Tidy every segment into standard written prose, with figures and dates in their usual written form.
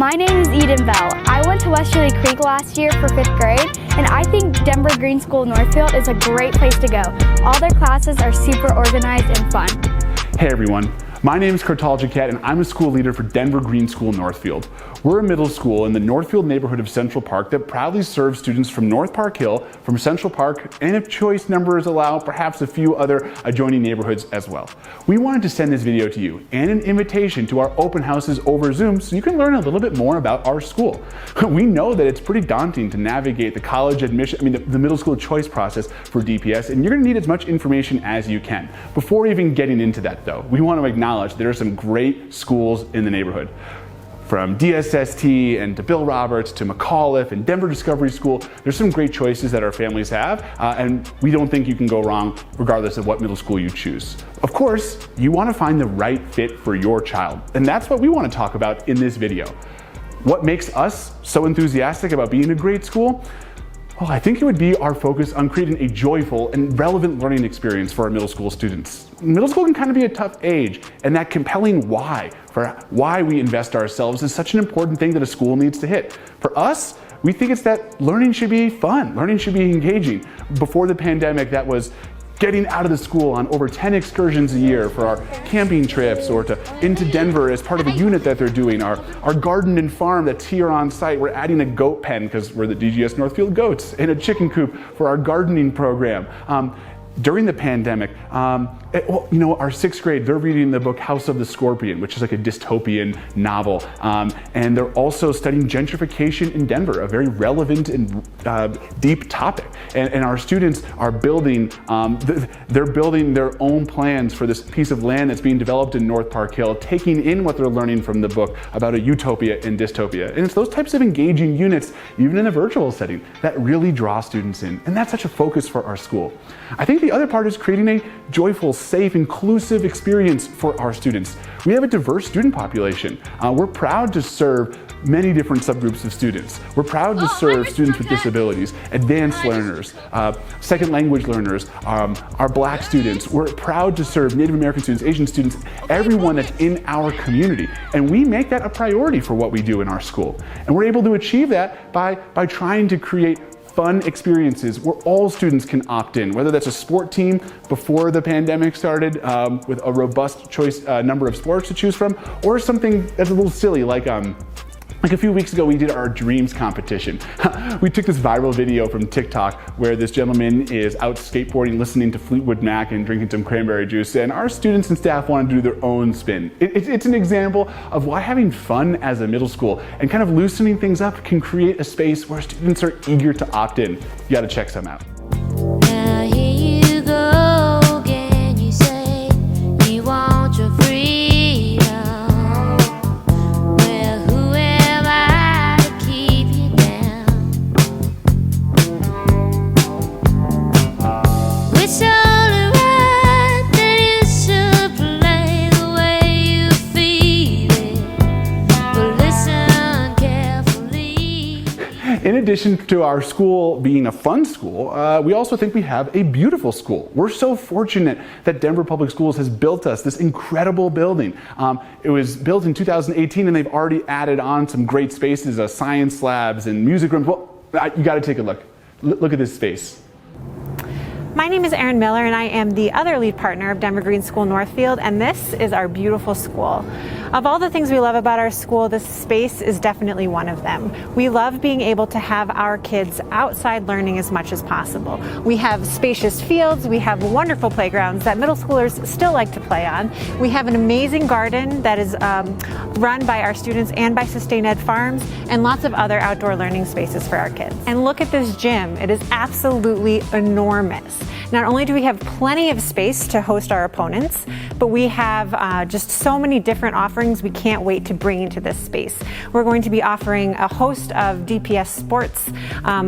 My name is Eden Bell. I went to Westerly Creek last year for 5th grade, and I think Denver Green School Northfield is a great place to go. All their classes are super organized and fun. Hey everyone, my name is Cartalja Cat and I'm a school leader for Denver Green School Northfield. We're a middle school in the Northfield neighborhood of Central Park that proudly serves students from North Park Hill, from Central Park, and if choice numbers allow, perhaps a few other adjoining neighborhoods as well. We wanted to send this video to you and an invitation to our open houses over Zoom so you can learn a little bit more about our school. We know that it's pretty daunting to navigate the college admission, the middle school choice process for DPS, and you're going to need as much information as you can. Before even getting into that though, we want to acknowledge there are some great schools in the neighborhood. From DSST and to Bill Roberts to McAuliffe and Denver Discovery School, there's some great choices that our families have, and we don't think you can go wrong regardless of what middle school you choose. Of course, you want to find the right fit for your child, and that's what we want to talk about in this video. What makes us so enthusiastic about being a great school? Well, I think it would be our focus on creating a joyful and relevant learning experience for our middle school students. Middle school can kind of be a tough age, and that compelling why for why we invest ourselves is such an important thing that a school needs to hit. For us, we think it's that learning should be fun, learning should be engaging. Before the pandemic, that was getting out of the school on over 10 excursions a year for our camping trips or into Denver as part of a unit that they're doing. Our garden and farm that's here on site. We're adding a goat pen because we're the DGS Northfield goats, and a chicken coop for our gardening program. During the pandemic, our 6th grade, they're reading the book House of the Scorpion, which is like a dystopian novel. And they're also studying gentrification in Denver, a very relevant and deep topic. And our students are building, they're building their own plans for this piece of land that's being developed in North Park Hill, taking in what they're learning from the book about a utopia and dystopia. And it's those types of engaging units, even in a virtual setting, that really draw students in. And that's such a focus for our school. I think the other part is creating a joyful, safe, inclusive experience for our students. We have a diverse student population. We're proud to serve many different subgroups of students. We're proud to serve students with disabilities, advanced learners, second language learners, our Black students. We're proud to serve Native American students, Asian students, everyone that's in our community. And we make that a priority for what we do in our school. And we're able to achieve that by trying to create fun experiences where all students can opt in, whether that's a sport team before the pandemic started with a robust choice number of sports to choose from, or something that's a little silly like a few weeks ago we did our dreams competition. We took this viral video from TikTok where this gentleman is out skateboarding, listening to Fleetwood Mac and drinking some cranberry juice, and our students and staff wanted to do their own spin. It's an example of why having fun as a middle school and kind of loosening things up can create a space where students are eager to opt in. You gotta check some out. Now here you go again, you say you want your freedom. In addition to our school being a fun school, we also think we have a beautiful school. We're so fortunate that Denver Public Schools has built us this incredible building. It was built in 2018 and they've already added on some great spaces, science labs and music rooms. Well, you gotta take a look. Look at this space. My name is Erin Miller and I am the other lead partner of Denver Green School Northfield, and this is our beautiful school. Of all the things we love about our school, this space is definitely one of them. We love being able to have our kids outside learning as much as possible. We have spacious fields, we have wonderful playgrounds that middle schoolers still like to play on. We have an amazing garden that is run by our students and by Sustain Ed Farms, and lots of other outdoor learning spaces for our kids. And look at this gym, it is absolutely enormous. Not only do we have plenty of space to host our opponents, but we have just so many different offerings we can't wait to bring into this space. We're going to be offering a host of DPS sports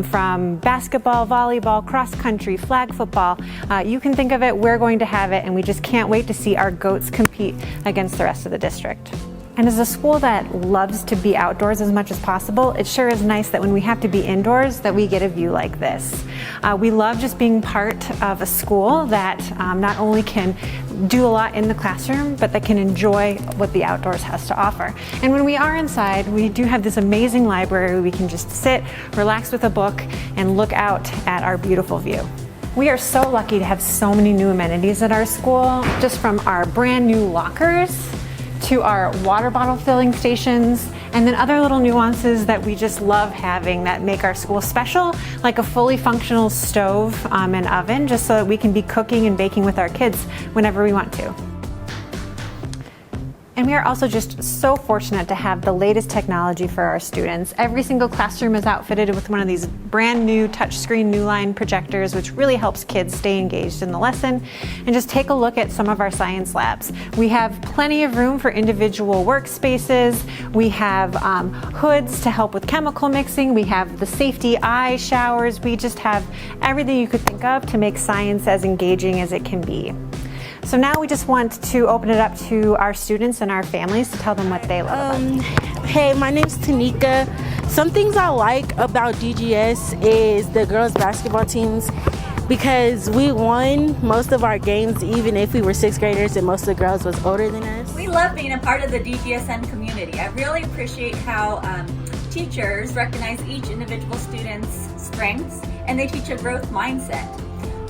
from basketball, volleyball, cross country, flag football. You can think of it, we're going to have it, and we just can't wait to see our goats compete against the rest of the district. And as a school that loves to be outdoors as much as possible, it sure is nice that when we have to be indoors that we get a view like this. We love just being part of a school that not only can do a lot in the classroom, but that can enjoy what the outdoors has to offer. And when we are inside, we do have this amazing library. We can just sit, relax with a book, and look out at our beautiful view. We are so lucky to have so many new amenities at our school, just from our brand new lockers to our water bottle filling stations, and then other little nuances that we just love having that make our school special, like a fully functional stove and oven, just so that we can be cooking and baking with our kids whenever we want to. And we are also just so fortunate to have the latest technology for our students. Every single classroom is outfitted with one of these brand new touchscreen new line projectors, which really helps kids stay engaged in the lesson. And just take a look at some of our science labs. We have plenty of room for individual workspaces. We have hoods to help with chemical mixing. We have the safety eye showers. We just have everything you could think of to make science as engaging as it can be. So now we just want to open it up to our students and our families to tell them what they love about it. Hey, my name's Tanika. Some things I like about DGS is the girls basketball teams, because we won most of our games even if we were 6th graders and most of the girls was older than us. We love being a part of the DGSN community. I really appreciate how teachers recognize each individual student's strengths and they teach a growth mindset.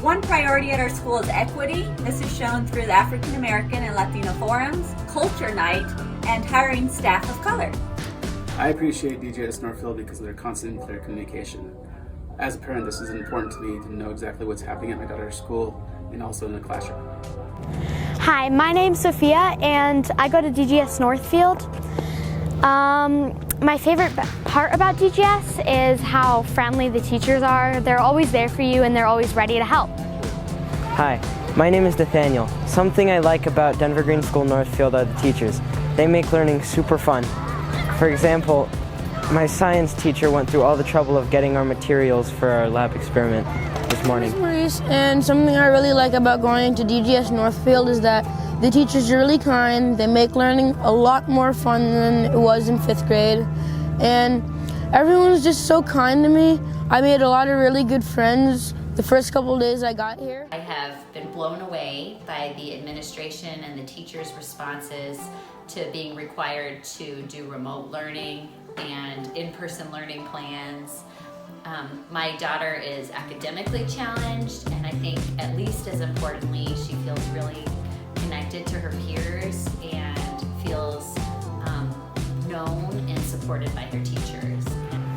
One priority at our school is equity. This is shown through the African American and Latino forums, culture night, and hiring staff of color. I appreciate DGS Northfield because of their constant and clear communication. As a parent, this is important to me to know exactly what's happening at my daughter's school and also in the classroom. Hi, my name's Sophia and I go to DGS Northfield. My favorite part about DGS is how friendly the teachers are. They're always there for you and they're always ready to help. Hi, my name is Nathaniel. Something I like about Denver Green School Northfield are the teachers. They make learning super fun. For example, my science teacher went through all the trouble of getting our materials for our lab experiment this morning. Maurice, and something I really like about going to DGS Northfield is that the teachers are really kind. They make learning a lot more fun than it was in 5th grade. And everyone was just so kind to me. I made a lot of really good friends the first couple of days I got here. I have been blown away by the administration and the teachers' responses to being required to do remote learning and in-person learning plans. My daughter is academically challenged, and I think at least as importantly, she feels really connected to her peers and feels known and supported by her teachers.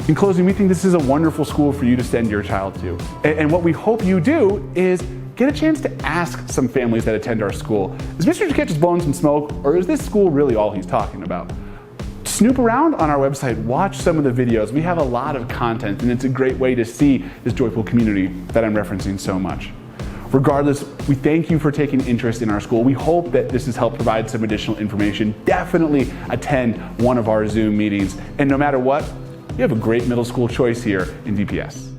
In closing, we think this is a wonderful school for you to send your child to. And what we hope you do is get a chance to ask some families that attend our school, is Mr. Jaquette just blowing some smoke, or is this school really all he's talking about? Snoop around on our website, watch some of the videos. We have a lot of content, and it's a great way to see this joyful community that I'm referencing so much. Regardless, we thank you for taking interest in our school. We hope that this has helped provide some additional information. Definitely attend one of our Zoom meetings. And no matter what, you have a great middle school choice here in DPS.